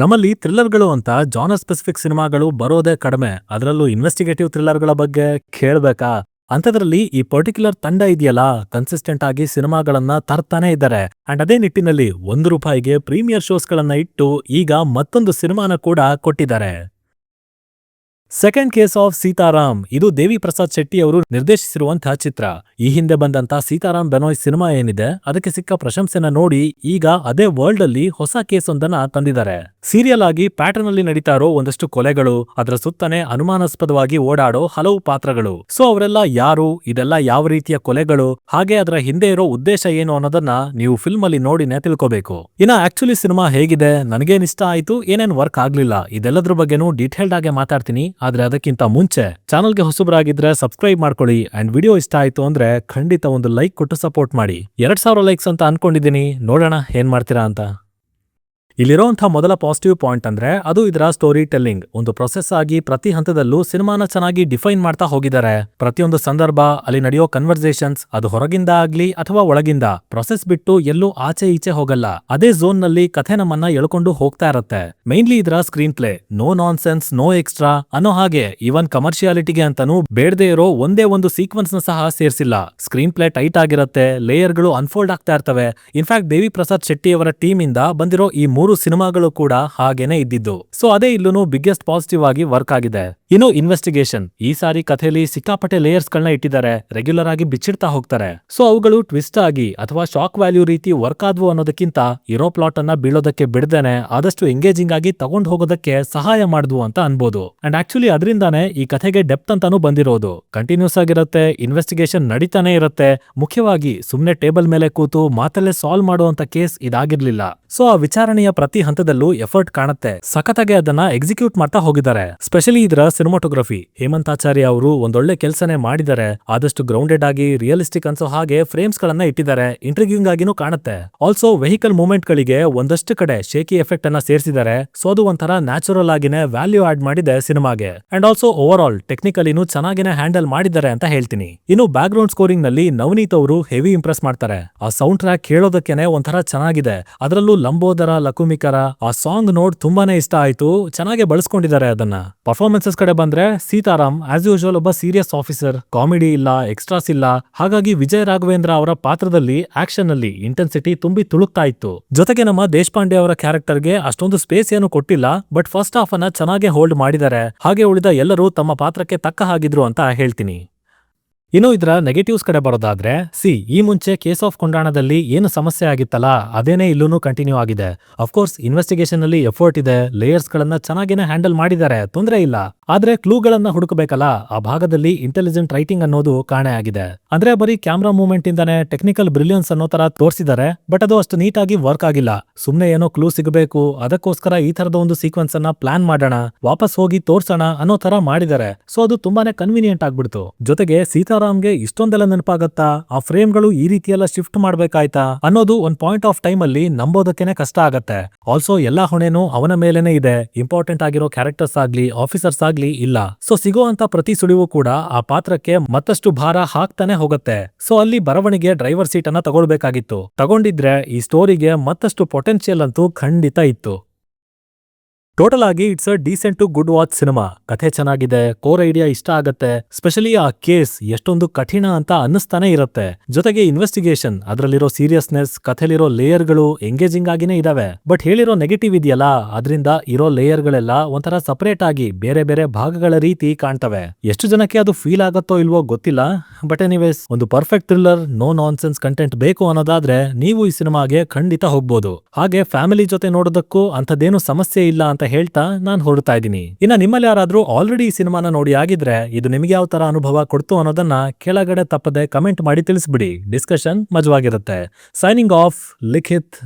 ನಮ್ಮಲ್ಲಿ ಥ್ರಿಲ್ಲರ್ಗಳು ಅಂತ genre specific ಸಿನಿಮಾಗಳು ಬರೋದೇ ಕಡಿಮೆ. ಅದರಲ್ಲೂ ಇನ್ವೆಸ್ಟಿಗೇಟಿವ್ ಥ್ರಿಲ್ಲರ್ಗಳ ಬಗ್ಗೆ ಕೇಳ್ಬೇಕಾ? ಅಂಥದ್ರಲ್ಲಿ ಈ ಪರ್ಟಿಕ್ಯುಲರ್ ತಂಡ ಇದೆಯಲ್ಲ, ಕನ್ಸಿಸ್ಟೆಂಟ್ ಆಗಿ ಸಿನಿಮಾಗಳನ್ನ ತರ್ತಾನೆ ಇದ್ದಾರೆ. ಅಂಡ್ ಅದೇ ನಿಟ್ಟಿನಲ್ಲಿ ₹1 ಪ್ರೀಮಿಯರ್ ಶೋಸ್ಗಳನ್ನ ಇಟ್ಟು ಈಗ ಮತ್ತೊಂದು ಸಿನಿಮಾನ ಕೂಡ ಕೊಟ್ಟಿದ್ದಾರೆ. Second case of Seetharam. ಇದು ದೇವಿ ಪ್ರಸಾದ್ ಶೆಟ್ಟಿ ಅವರು ನಿರ್ದೇಶಿಸಿರುವಂತಹ ಚಿತ್ರ. ಈ ಹಿಂದೆ ಬಂದಂತ ಸೀತಾರಾಮ್ ಬೆನೋಯ್ ಸಿನಿಮಾ ಏನಿದೆ, ಅದಕ್ಕೆ ಸಿಕ್ಕ ಪ್ರಶಂಸೆನ ನೋಡಿ ಈಗ ಅದೇ ವರ್ಲ್ಡ್ ಅಲ್ಲಿ ಹೊಸ ಕೇಸ್ ಒಂದನ್ನ ತಂದಿದ್ದಾರೆ. ಸೀರಿಯಲ್ ಆಗಿ ಪ್ಯಾಟರ್ನ್ ಅಲ್ಲಿ ನಡೀತಾ ಇರೋ ಒಂದಷ್ಟು ಕೊಲೆಗಳು, ಅದರ ಸುತ್ತನೆ ಅನುಮಾನಾಸ್ಪದವಾಗಿ ಓಡಾಡೋ ಹಲವು ಪಾತ್ರಗಳು. ಸೊ ಅವರೆಲ್ಲ ಯಾರು, ಇದೆಲ್ಲ ಯಾವ ರೀತಿಯ ಕೊಲೆಗಳು, ಹಾಗೆ ಅದರ ಹಿಂದೆ ಇರೋ ಉದ್ದೇಶ ಏನು ಅನ್ನೋದನ್ನ ನೀವು ಫಿಲ್ಮ್ ಅಲ್ಲಿ ನೋಡಿನೇ ತಿಳ್ಕೋಬೇಕು. ಇನ್ನ ಆಕ್ಚುಲಿ ಸಿನಿಮಾ ಹೇಗಿದೆ, ನನಗೇನ್ ಇಷ್ಟ ಆಯ್ತು, ಏನೇನ್ ವರ್ಕ್ ಆಗ್ಲಿಲ್ಲ, ಇದೆಲ್ಲದ್ರ ಬಗ್ಗೆನೂ ಡೀಟೇಲ್ಡ್ ಆಗಿ ಮಾತಾಡ್ತೀನಿ. ಆದ್ರೆ ಅದಕ್ಕಿಂತ ಮುಂಚೆ ಚಾನಲ್ಗೆ ಹೊಸಬರಾಗಿದ್ರೆ ಸಬ್ಸ್ಕ್ರೈಬ್ ಮಾಡ್ಕೊಳ್ಳಿ. ಅಂಡ್ ವಿಡಿಯೋ ಇಷ್ಟ ಆಯ್ತು ಅಂದ್ರೆ ಖಂಡಿತ ಒಂದು ಲೈಕ್ ಕೊಟ್ಟು ಸಪೋರ್ಟ್ ಮಾಡಿ. 2000 ಲೈಕ್ಸ್ ಅಂತ ಅನ್ಕೊಂಡಿದ್ದೀನಿ, ನೋಡೋಣ ಏನ್ ಮಾಡ್ತೀರಾ ಅಂತ. ಇಲ್ಲಿರೋಂಥ ಮೊದಲ ಪಾಸಿಟಿವ್ ಪಾಯಿಂಟ್ ಅಂದ್ರೆ ಅದು ಇದರ ಸ್ಟೋರಿ ಟೆಲ್ಲಿಂಗ್. ಒಂದು ಪ್ರೊಸೆಸ್ ಆಗಿ ಪ್ರತಿ ಹಂತದಲ್ಲೂ ಸಿನಿಮಾನ ಚೆನ್ನಾಗಿ ಡಿಫೈನ್ ಮಾಡ್ತಾ ಹೋಗಿದ್ದಾರೆ. ಪ್ರತಿಯೊಂದು ಸಂದರ್ಭ, ಅಲ್ಲಿ ನಡೆಯೋ ಕನ್ವರ್ಸೇಷನ್ಸ್, ಅದು ಹೊರಗಿಂದ ಆಗ್ಲಿ ಅಥವಾ ಒಳಗಿಂದ, ಪ್ರೊಸೆಸ್ ಬಿಟ್ಟು ಎಲ್ಲೂ ಆಚೆ ಈಚೆ ಹೋಗಲ್ಲ. ಅದೇ ಝೋನ್ ನಲ್ಲಿ ಕಥೆ ನಮ್ಮನ್ನ ಎಳ್ಕೊಂಡು ಹೋಗ್ತಾ ಇರತ್ತೆ. ಮೇನ್ಲಿ ಇದರ ಸ್ಕ್ರೀನ್ ಪ್ಲೇ, ನೋ ನಾನ್ ಸೆನ್ಸ್, ನೋ ಎಕ್ಸ್ಟ್ರಾ ಅನ್ನೋ ಹಾಗೆ ಇವನ್ ಕಮರ್ಷಿಯಾಲಿಟಿಗೆ ಅಂತಾನೂ ಬೇಡದೇ ಇರೋ ಒಂದೇ ಒಂದು ಸೀಕ್ವೆನ್ಸ್ ನ ಸಹ ಸೇರಿಸಿಲ್ಲ. ಸ್ಕ್ರೀನ್ ಪ್ಲೇ ಟೈಟ್ ಆಗಿರತ್ತೆ, ಲೇಯರ್ಗಳು ಅನ್ಫೋಲ್ಡ್ ಆಗ್ತಾ ಇರ್ತವೆ. ಇನ್ಫ್ಯಾಕ್ಟ್ ದೇವಿ ಪ್ರಸಾದ್ ಶೆಟ್ಟಿ ಅವರ ಟೀಮ್ ಇಂದ ಬಂದಿರೋ ಈ 3 ಸಿನಿಮಾಗಳು ಕೂಡ ಹಾಗೇನೆ ಇದ್ದಿದ್ದು. ಸೊ ಅದೇ ಇಲ್ಲೂ ಬಿಗ್ಗೆಸ್ಟ್ ಪಾಸಿಟಿವ್ ಆಗಿ ವರ್ಕ್ ಆಗಿದೆ. ಇನ್ನು ಇನ್ವೆಸ್ಟಿಗೇಷನ್, ಈ ಸಾರಿ ಕಥೆಯಲ್ಲಿ ಸಿಕ್ಕಾಪಟ್ಟೆ ಲೇಯರ್ಸ್ ಗಳನ್ನ ಇಟ್ಟಿದ್ದಾರೆ. ರೆಗ್ಯುಲರ್ ಆಗಿ ಬಿಚ್ಚಿಡ್ತಾ ಹೋಗ್ತಾರೆ. ಸೊ ಅವುಗಳು ಟ್ವಿಸ್ಟ್ ಆಗಿ ಅಥವಾ ಶಾಕ್ ವ್ಯಾಲ್ಯೂ ರೀತಿ ವರ್ಕ್ ಆದ್ವು ಅನ್ನೋದಕ್ಕಿಂತ ಇರೋ ಪ್ಲಾಟ್ ಅನ್ನ ಬೀಳೋದಕ್ಕೆ ಬಿಡದೇನೆ ಆದಷ್ಟು ಎಂಗೇಜಿಂಗ್ ಆಗಿ ತಗೊಂಡ್ ಹೋಗೋದಕ್ಕೆ ಸಹಾಯ ಮಾಡಿದ್ವು ಅಂತ ಅನ್ಬೋದು. ಅಂಡ್ ಆಕ್ಚುಲಿ ಅದರಿಂದಾನೇ ಈ ಕಥೆಗೆ ಡೆಪ್ತ್ ಅಂತಾನೂ ಬಂದಿರೋದು. ಕಂಟಿನ್ಯೂಸ್ ಆಗಿರುತ್ತೆ, ಇನ್ವೆಸ್ಟಿಗೇಷನ್ ನಡೀತಾನೆ ಇರುತ್ತೆ. ಮುಖ್ಯವಾಗಿ ಸುಮ್ನೆ ಟೇಬಲ್ ಮೇಲೆ ಕೂತು ಮಾತಲ್ಲೇ ಸಾಲ್ವ್ ಮಾಡುವಂತ ಕೇಸ್ ಇದಾಗಿರ್ಲಿಲ್ಲ. ಸೊ ಆ ವಿಚಾರಣೆಯ ಪ್ರತಿ ಹಂತದಲ್ಲೂ ಎಫರ್ಟ್ ಕಾಣುತ್ತೆ. ಸಖತ್ತಾಗಿ ಅದನ್ನ ಎಕ್ಸಿಕ್ಯೂಟ್ ಮಾಡ್ತಾ ಹೋಗಿದ್ದಾರೆ. ಸ್ಪೆಷಲಿ ಇದರ ಸಿನಿಮಾಟೋಗ್ರಫಿ, ಹೇಮಂತಾಚಾರ್ಯ ಅವರು ಒಂದೊಳ್ಳೆ ಕೆಲಸನೇ ಮಾಡಿದ್ದಾರೆ. ಆದಷ್ಟು ಗ್ರೌಂಡೆಡ್ ಆಗಿ ರಿಯಲಿಸ್ಟಿಕ್ ಅನ್ಸೋ ಹಾಗೆ ಫ್ರೇಮ್ಸ್ ಗಳನ್ನ ಇಟ್ಟಿದ್ದಾರೆ. ಇಂಟ್ರಿಗ್ಯೂಂಗ್ ಆಗಿನೂ ಕಾಣುತ್ತೆ. ಆಲ್ಸೋ ವೆಹಿಕಲ್ ಮೂವ್ಮೆಂಟ್ ಗಳಿಗೆ ಒಂದಷ್ಟು ಕಡೆ ಶೇಕಿ ಎಫೆಕ್ಟ್ ಅನ್ನ ಸೇರಿಸಿದ್ದಾರೆ. ಸೊ ಅದು ಒಂಥರ ನ್ಯಾಚುರಲ್ ಆಗಿನೇ ವ್ಯಾಲ್ಯೂ ಆಡ್ ಮಾಡಿದೆ ಸಿನಿಮಾಗೆ. ಅಂಡ್ ಆಲ್ಸೋ ಓವರ್ ಆಲ್ ಟೆಕ್ನಿಕಲಿನೂ ಚೆನ್ನಾಗಿನೇ ಹ್ಯಾಂಡಲ್ ಮಾಡಿದ್ದಾರೆ ಅಂತ ಹೇಳ್ತೀನಿ. ಇನ್ನು ಬ್ಯಾಕ್ ಗ್ರೌಂಡ್ ಸ್ಕೋರಿಂಗ್ ನಲ್ಲಿ ನವನೀತ್ ಅವರು ಹೆವಿ ಇಂಪ್ರೆಸ್ ಮಾಡ್ತಾರೆ. ಆ ಸೌಂಡ್ ಟ್ರ್ಯಾಕ್ ಕೇಳೋದಕ್ಕೇನೆ ಒಂಥರ ಚೆನ್ನಾಗಿದೆ. ಅದರಲ್ಲೂ ಲಂಬೋದರ ಲಕುಮಿಕರ ಆ ಸಾಂಗ್ ನೋಡ್ ತುಂಬಾನೇ ಇಷ್ಟ ಆಯ್ತು. ಚೆನ್ನಾಗಿ ಬಳಸ್ಕೊಂಡಿದ್ದಾರೆ ಅದನ್ನ. ಪರ್ಫಾರ್ಮೆನ್ಸಸ್ ಕಡೆ ಬಂದ್ರೆ ಸೀತಾರಾಮ್ ಆಸ್ ಯೂಶುವಲ್ ಒಬ್ಬ ಸೀರಿಯಸ್ ಆಫೀಸರ್. ಕಾಮಿಡಿ ಇಲ್ಲ, ಎಕ್ಸ್ಟ್ರಾಸ್ ಇಲ್ಲ. ಹಾಗಾಗಿ ವಿಜಯ್ ರಾಘವೇಂದ್ರ ಅವರ ಪಾತ್ರದಲ್ಲಿ ಆಕ್ಷನ್ ಅಲ್ಲಿ ಇಂಟೆನ್ಸಿಟಿ ತುಂಬಿ ತುಳುಕ್ತಾ ಇತ್ತು. ಜೊತೆಗೆ ನಮ್ಮ ದೇಶಪಾಂಡೆ ಅವರ ಕ್ಯಾರೆಕ್ಟರ್ಗೆ ಅಷ್ಟೊಂದು ಸ್ಪೇಸ್ ಏನು ಕೊಟ್ಟಿಲ್ಲ, ಬಟ್ ಫಸ್ಟ್ ಹಾಫ್ ಅನ್ನ ಚೆನ್ನಾಗಿ ಹೋಲ್ಡ್ ಮಾಡಿದ್ದಾರೆ. ಹಾಗೆ ಉಳಿದ ಎಲ್ಲರೂ ತಮ್ಮ ಪಾತ್ರಕ್ಕೆ ತಕ್ಕ ಹಾಗಿದ್ರು ಅಂತ ಹೇಳ್ತೀನಿ. ಇನ್ನು ಇದರ ನೆಗೆಟಿವ್ಸ್ ಕಡೆ ಬರೋದಾದ್ರೆ, ಈ ಮುಂಚೆ ಕೇಸ್ ಆಫ್ ಕೊಂಡಾಣದಲ್ಲಿ ಏನು ಸಮಸ್ಯೆ ಆಗಿತ್ತಲ್ಲ, ಅದೇನೇ ಇಲ್ಲೂ ಕಂಟಿನ್ಯೂ ಆಗಿದೆ. ಅಫ್ಕೋರ್ಸ್ ಇನ್ವೆಸ್ಟಿಗೇಷನ್ ಅಲ್ಲಿ ಎಫರ್ಟ್ ಇದೆ, ಲೇಯರ್ಸ್ ಗಳನ್ನ ಚೆನ್ನಾಗಿನೇ ಹ್ಯಾಂಡಲ್ ಮಾಡಿದ್ದಾರೆ, ತೊಂದರೆ ಇಲ್ಲ. ಆದ್ರೆ ಕ್ಲೂಗಳನ್ನ ಹುಡುಕಬೇಕಲ್ಲ, ಆ ಭಾಗದಲ್ಲಿ ಇಂಟೆಲಿಜೆಂಟ್ ರೈಟಿಂಗ್ ಅನ್ನೋದು ಕಾಣೆ ಆಗಿದೆ. ಅಂದ್ರೆ ಬರೀ ಕ್ಯಾಮ್ರಾ ಮೂವ್ಮೆಂಟ್ ಇಂದಾನೆ ಟೆಕ್ನಿಕಲ್ ಬ್ರಿಲಿಯನ್ಸ್ ಅನ್ನೋ ತರ ತೋರಿಸಿದ್ದಾರೆ, ಬಟ್ ಅದು ಅಷ್ಟು ನೀಟಾಗಿ ವರ್ಕ್ ಆಗಿಲ್ಲ. ಸುಮ್ನೆ ಏನೋ ಕ್ಲೂ ಸಿಗಬೇಕು, ಅದಕ್ಕೋಸ್ಕರ ಈ ತರದ ಒಂದು ಸೀಕ್ವೆನ್ಸ್ ಅನ್ನ ಪ್ಲಾನ್ ಮಾಡೋಣ, ವಾಪಸ್ ಹೋಗಿ ತೋರ್ಸೋಣ ಅನ್ನೋ ತರ ಮಾಡಿದ್ದಾರೆ. ಸೊ ಅದು ತುಂಬಾನೇ ಕನ್ವೀನಿಯಂಟ್ ಆಗ್ಬಿಡ್ತು. ಜೊತೆಗೆ ಸೀತಾರಾಮ್ಗೆ ಇಷ್ಟೊಂದೆಲ್ಲ ನೆನಪಾಗತ್ತಾ, ಆ ಫ್ರೇಮ್ಗಳು ಈ ರೀತಿಯೆಲ್ಲ ಶಿಫ್ಟ್ ಮಾಡ್ಬೇಕಾಯ್ತಾ ಅನ್ನೋದು ಒಂದ್ ಪಾಯಿಂಟ್ ಆಫ್ ಟೈಮ್ ಅಲ್ಲಿ ನಂಬೋದಕ್ಕೇನೆ ಕಷ್ಟ ಆಗತ್ತೆ. ಆಲ್ಸೋ ಎಲ್ಲಾ ಹೊಣೆನೂ ಅವನ ಮೇಲೇನೆ ಇದೆ. ಇಂಪಾರ್ಟೆಂಟ್ ಆಗಿರೋ ಕ್ಯಾರೆಕ್ಟರ್ಸ್ ಆಗ್ಲಿ, ಆಫೀಸರ್ಸ್ ಆಗ್ಲಿ ಇಲ್ಲ. ಸೊ ಸಿಗುವಂತ ಪ್ರತಿ ಸುಳಿವು ಕೂಡ ಆ ಪಾತ್ರಕ್ಕೆ ಮತ್ತಷ್ಟು ಭಾರ ಹಾಕ್ತಾನೆ ಹೋಗುತ್ತೆ. ಸೊ ಅಲ್ಲಿ ಬರವಣಿಗೆ ಡ್ರೈವರ್ ಸೀಟ್ ಅನ್ನ ತಗೊಳ್ಬೇಕಾಗಿತ್ತು. ತಗೊಂಡಿದ್ರೆ ಈ ಸ್ಟೋರಿಗೆ ಮತ್ತಷ್ಟು ಪೊಟೆನ್ಶಿಯಲ್ ಅಂತೂ ಖಂಡಿತ ಇತ್ತು. ಟೋಟಲ್ ಆಗಿ it's a decent to good watch cinema. ಕಥೆ ಚೆನ್ನಾಗಿದೆ, ಕೋರ್ ಐಡಿಯಾ ಇಷ್ಟ ಆಗತ್ತೆ. ಸ್ಪೆಷಲಿ ಆ ಕೇಸ್ ಎಷ್ಟೊಂದು ಕಠಿಣ ಅಂತ ಅನ್ನಿಸ್ತಾನೆ ಇರುತ್ತೆ. ಜೊತೆಗೆ ಇನ್ವೆಸ್ಟಿಗೇಷನ್, ಅದರಲ್ಲಿರೋ ಸೀರಿಯಸ್ನೆಸ್, ಕಥೆಲಿರೋ ಲೇಯರ್ಗಳು ಎಂಗೇಜಿಂಗ್ ಆಗಿನೇ ಇದಾವೆ. ಬಟ್ ಹೇಳಿರೋ ನೆಗೆಟಿವ್ ಇದೆಯಲ್ಲ, ಅದರಿಂದ ಇರೋ ಲೇಯರ್ಗಳೆಲ್ಲ ಒಂಥರ ಸಪರೇಟ್ ಆಗಿ ಬೇರೆ ಬೇರೆ ಭಾಗಗಳ ರೀತಿ ಕಾಣ್ತವೆ. ಎಷ್ಟು ಜನಕ್ಕೆ ಅದು ಫೀಲ್ ಆಗತ್ತೋ ಇಲ್ವೋ ಗೊತ್ತಿಲ್ಲ. ಬಟ್ ಎನಿವೇಸ್, ಒಂದು perfect thriller, no nonsense content ಬೇಕು ಅನ್ನೋದಾದ್ರೆ ನೀವು ಈ ಸಿನಿಮಾಗೆ ಖಂಡಿತ ಹೋಗ್ಬೋದು. ಹಾಗೆ ಫ್ಯಾಮಿಲಿ ಜೊತೆ ನೋಡೋದಕ್ಕೂ ಅಂಥದ್ದೇನು ಸಮಸ್ಯೆ ಇಲ್ಲ ಅಂತ ಹೇಳ್ತಾ ನಾನು ಹೊರಡ್ತಾ ಇದ್ದೀನಿ. ಇನ್ನ ನಿಮ್ಮಲ್ಲಿ ಯಾರಾದ್ರೂ ಆಲ್ರೆಡಿ ಈ ಸಿನಿಮಾನ ನೋಡಿ ಆಗಿದ್ರೆ ಇದು ನಿಮಗೆ ಯಾವ ತರ ಅನುಭವ ಕೊಡ್ತು ಅನ್ನೋದನ್ನ ಕೆಳಗಡೆ ತಪ್ಪದೆ ಕಮೆಂಟ್ ಮಾಡಿ ತಿಳಿಸ್ಬಿಡಿ. ಡಿಸ್ಕಷನ್ ಮಜವಾಗಿರುತ್ತೆ. ಸೈನಿಂಗ್ ಆಫ್, ಲಿಖಿತ್.